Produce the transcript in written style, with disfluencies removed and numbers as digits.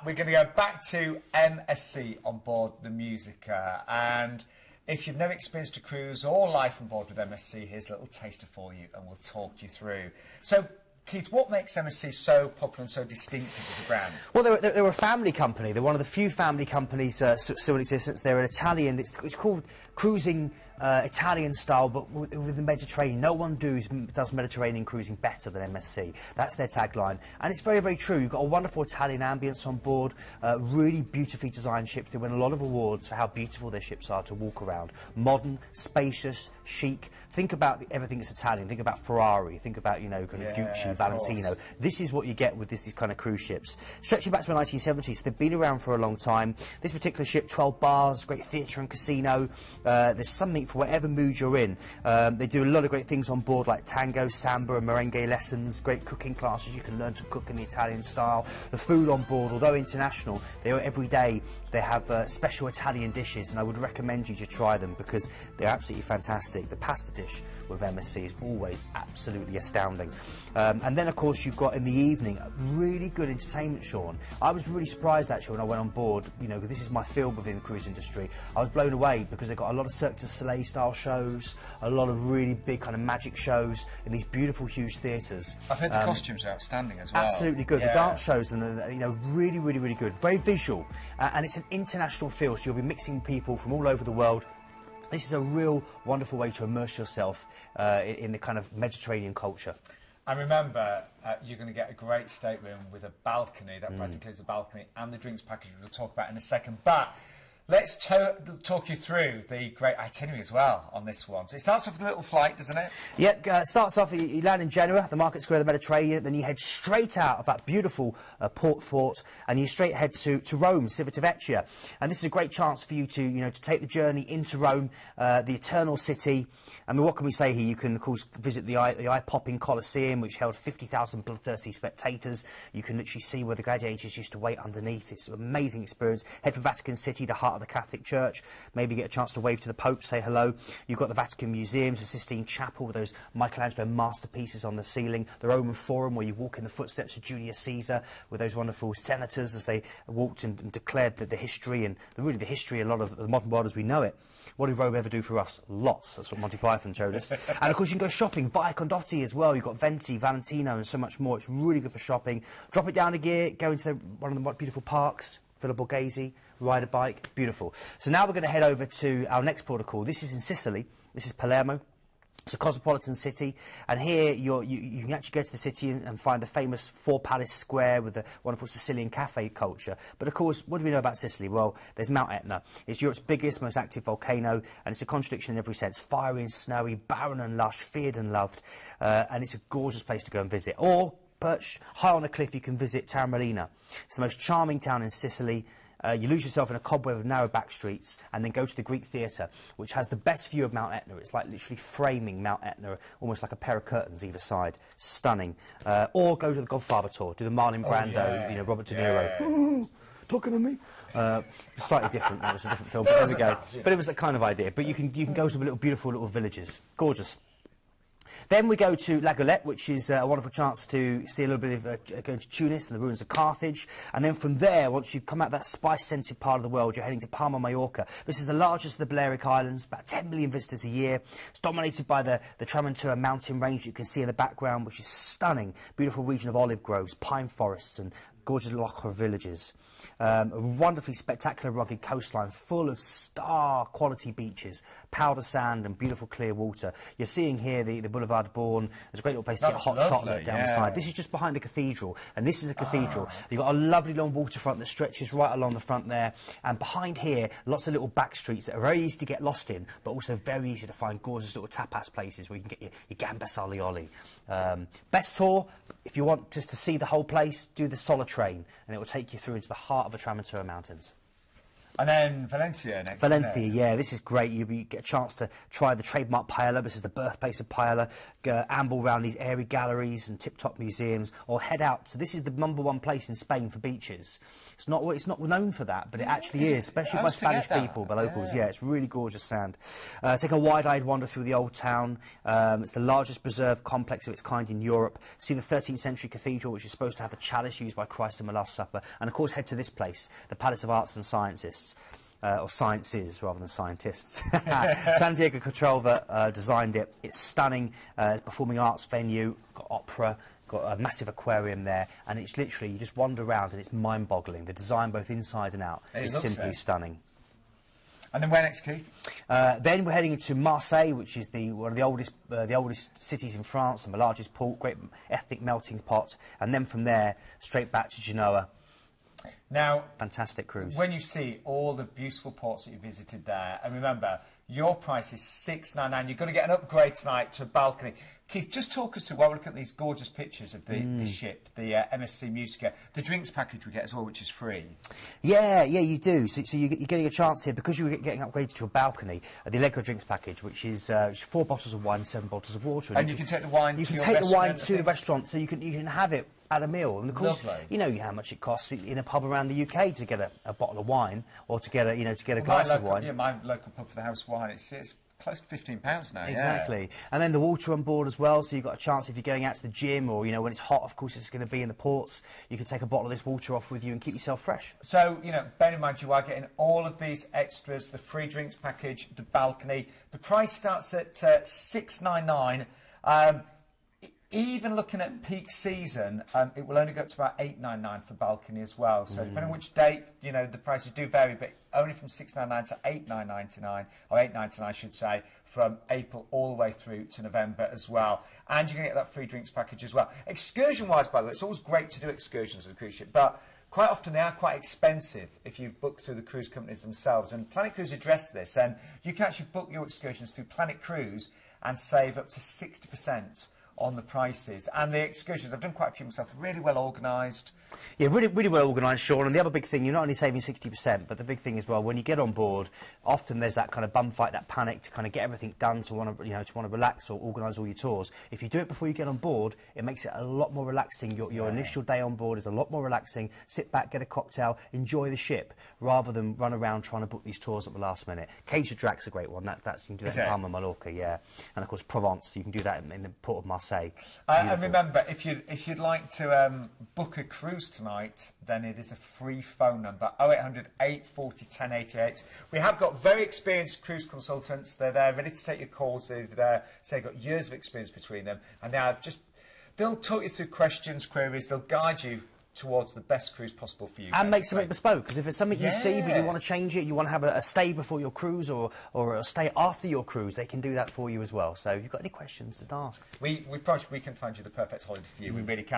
we're going to go back to MSC on board the Musica. And if you've never experienced a cruise or life on board with MSC, here's a little taster for you, and we'll talk you through. So, Keith, what makes MSC so popular and so distinctive as a brand? Well, they're a family company. They're one of the few family companies still in existence. They're an Italian. It's called cruising Italian style, but with the Mediterranean. No one does Mediterranean cruising better than MSC. That's their tagline, and it's very, very true. You've got a wonderful Italian ambience on board. Really beautifully designed ships. They win a lot of awards for how beautiful their ships are to walk around. Modern, spacious, chic. Think about everything that's Italian. Think about Ferrari. Think about, you know, kind of Gucci, Valentino. This is what you get with these kind of cruise ships. Stretching back to the 1970s, they've been around for a long time. This particular ship, 12 bars, great theatre and casino. There's something for whatever mood you're in. They do a lot of great things on board, like tango, samba and merengue lessons, great cooking classes. You can learn to cook in the Italian style. The food on board, although international, every day they have special Italian dishes, and I would recommend you to try them because they're absolutely fantastic. The pasta dish with MSC is always absolutely astounding. And then, of course, you've got in the evening a really good entertainment, Sean. I was really surprised, actually, when I went on board, you know, because this is my field within the cruise industry. I was blown away because they've got a lot of Cirque du Soleil style shows, a lot of really big kind of magic shows in these beautiful, huge theatres. I've heard the costumes are outstanding as well. Absolutely good. Yeah. The dance shows, and you know, really, really, really good. Very visual, and it's an international feel, so you'll be mixing people from all over the world. This is a real wonderful way to immerse yourself in the kind of Mediterranean culture. And remember, you're going to get a great stateroom with a balcony. That price includes a balcony and the drinks package we'll talk about in a second. But let's talk you through the great itinerary as well on this one. So it starts off with a little flight, doesn't it? Yeah, starts off, you land in Genoa, the market square of the Mediterranean, then you head straight out of that beautiful port, and you straight head to Rome, Civitavecchia. And this is a great chance for you to, you know, to take the journey into Rome, the eternal city. I mean, what can we say here? You can, of course, visit the eye-popping Colosseum, which held 50,000 bloodthirsty spectators. You can literally see where the gladiators used to wait underneath. It's an amazing experience. Head for Vatican City, the heart of the Catholic Church. Maybe get a chance to wave to the Pope, say hello. You've got the Vatican Museums, the Sistine Chapel with those Michelangelo masterpieces on the ceiling, the Roman Forum where you walk in the footsteps of Julius Caesar with those wonderful senators as they walked and declared the history and really the history, a lot of the modern world as we know it. What did Rome ever do for us? Lots. That's what Monty Python showed us. And of course you can go shopping, Via Condotti as well. You've got Venti, Valentino and so much more. It's really good for shopping. Drop it down a gear, go into one of the beautiful parks, Villa Borghese, ride a bike, beautiful. So now we're going to head over to our next port of call. This is in Sicily. This is Palermo. It's a cosmopolitan city, and here you can actually go to the city and find the famous Four Palace Square with the wonderful Sicilian cafe culture. But of course, what do we know about Sicily? Well, there's Mount Etna. It's Europe's biggest, most active volcano, and it's a contradiction in every sense. Fiery and snowy, barren and lush, feared and loved, and it's a gorgeous place to go and visit. Or, perched high on a cliff, you can visit Taormina. It's the most charming town in Sicily. You lose yourself in a cobweb of narrow back streets and then go to the Greek Theatre, which has the best view of Mount Etna. It's like literally framing Mount Etna, almost like a pair of curtains either side. Stunning. Or go to the Godfather tour, do the Marlon Brando, you know, Robert De Niro. Talking to me? Slightly different, that was a different film, but there we go. But it was that kind of idea. But you can go to beautiful little villages. Gorgeous. Then we go to La Golette, which is a wonderful chance to see a little bit of going to Tunis and the ruins of Carthage. And then from there, once you come out of that spice-scented part of the world, you're heading to Palma Majorca. This is the largest of the Balearic Islands, about 10 million visitors a year. It's dominated by the Tramantura mountain range you can see in the background, which is stunning. Beautiful region of olive groves, pine forests and gorgeous local villages. A wonderfully spectacular rugged coastline full of star-quality beaches, powder sand and beautiful clear water. You're seeing here the Boulevard Bourne. There's a great little place to get a hot chocolate down the side. This is just behind the cathedral, and this is a cathedral. You've got a lovely long waterfront that stretches right along the front there, and behind here, lots of little back streets that are very easy to get lost in, but also very easy to find gorgeous little tapas places where you can get your gambas alioli. Best tour, if you want just to see the whole place, do the Solar Train, and it will take you through into the heart of the Tramantura Mountains. And then Valencia next. Valencia, isn't it? yeah, this is great. You get a chance to try the trademark paella. This is the birthplace of paella. Amble around these airy galleries and tip-top museums, or head out. So this is the #1 place in Spain for beaches. It's not known for that, but it actually is, especially by Spanish people, by locals. Yeah, it's really gorgeous sand. Take a wide-eyed wander through the old town. It's the largest preserved complex of its kind in Europe. See the 13th century cathedral, which is supposed to have the chalice used by Christ in the Last Supper. And of course, head to this place, the Palace of Arts and Sciences. Or sciences rather than scientists. Santiago Cotrova designed it. It's stunning, performing arts venue, got opera, got a massive aquarium there, and it's literally, you just wander around and it's mind-boggling. The design both inside and out is simply stunning. And then where next, Keith? Then we're heading into Marseille, which is one of the oldest cities in France and the largest port, great ethnic melting pot. And then from there, straight back to Genoa. Now, fantastic cruise. When you see all the beautiful ports that you visited there, and remember, your price is $699. You're going to get an upgrade tonight to a balcony. Keith, just talk us through, while we're looking at these gorgeous pictures of the ship, the MSC Musica, the drinks package we get as well, which is free. Yeah, you do. So you're getting a chance here, because you're getting upgraded to a balcony, the Allegro drinks package, which is 4 bottles of wine, 7 bottles of water. And you can take the wine you to can your take the wine restaurant to the restaurant, so you can have it at a meal. And of course, lovely. you know how much it costs in a pub around the UK to get a bottle of wine, or to get a glass of wine. Yeah, my local pub for the house wine, it's close to £15 now. Exactly. Yeah. And then the water on board as well, so you've got a chance if you're going out to the gym, or when it's hot, of course it's going to be in the ports, you can take a bottle of this water off with you and keep yourself fresh. So, bear in mind, you are getting all of these extras, the free drinks package, the balcony. The price starts at $699. Even looking at peak season, it will only go up to about $899 for balcony as well. So depending on which date, the prices do vary, but only from $699 to $899, or $899 I should say, from April all the way through to November as well. And you're going to get that free drinks package as well. Excursion-wise, by the way, it's always great to do excursions with a cruise ship, but quite often they are quite expensive if you book through the cruise companies themselves. And Planet Cruise addressed this, and you can actually book your excursions through Planet Cruise and save up to 60% on the prices. And the excursions, I've done quite a few myself, really well organised. Yeah, really well organised, Sean. And the other big thing, you're not only saving 60%, but the big thing as well, when you get on board, often there's that kind of bum fight, that panic to kind of get everything done, to want to relax or organise all your tours. If you do it before you get on board, it makes it a lot more relaxing. Your initial day on board is a lot more relaxing. Sit back, get a cocktail, enjoy the ship, rather than run around trying to book these tours at the last minute. Cage of Drac's a great one. That's you can do that in Palma Majorca, yeah. And of course Provence, you can do that in the port of Marseille. And remember, if you'd like to book a cruise tonight, then it is a free phone number, 0800 840 1088. We have got very experienced cruise consultants. They're there ready to take your calls. They've got years of experience between them, and they'll talk you through questions, queries. They'll guide you towards the best cruise possible for you. And make something bespoke, because if it's something you see but you want to change it, you want to have a stay before your cruise or a stay after your cruise, they can do that for you as well. So if you've got any questions, just ask. We promise we can find you the perfect holiday for you. We really can.